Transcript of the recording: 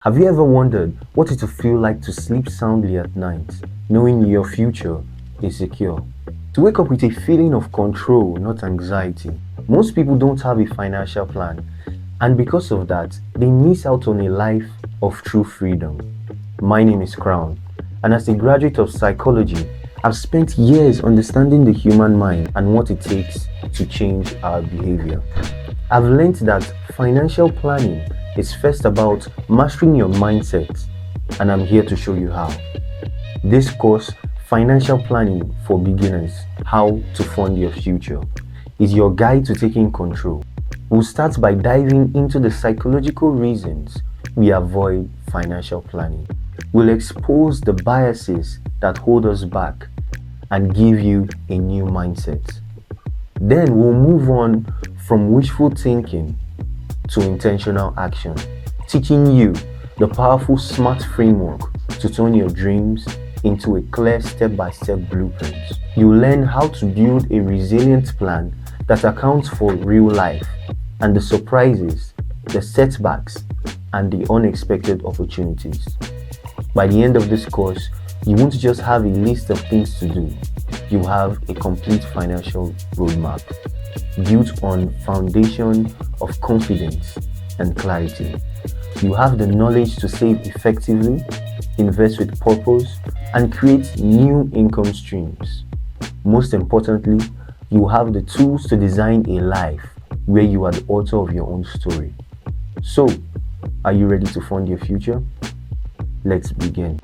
Have you ever wondered what it will feel like to sleep soundly at night, knowing your future is secure? To wake up with a feeling of control, not anxiety. Most people don't have a financial plan, and because of that, they miss out on a life of true freedom. My name is Crown, and as a graduate of psychology, I've spent years understanding the human mind and what it takes to change our behavior. I've learned that financial planning is first about mastering your mindset, and I'm here to show you how. This course, Financial Planning for Beginners: How to Fund Your Future, is your guide to taking control. We'll start by diving into the psychological reasons we avoid financial planning. We'll expose the biases that hold us back and give you a new mindset. Then we'll move on from wishful thinking to intentional action, teaching you the powerful SMART framework to turn your dreams into a clear step-by-step blueprint. You'll learn how to build a resilient plan that accounts for real life and the surprises, the setbacks, and the unexpected opportunities. By the end of this course, you won't just have a list of things to do, you have a complete financial roadmap built on foundation of confidence and clarity. You have the knowledge to save effectively, invest with purpose, and create new income streams. Most importantly, you have the tools to design a life where you are the author of your own story. So, are you ready to fund your future? Let's begin.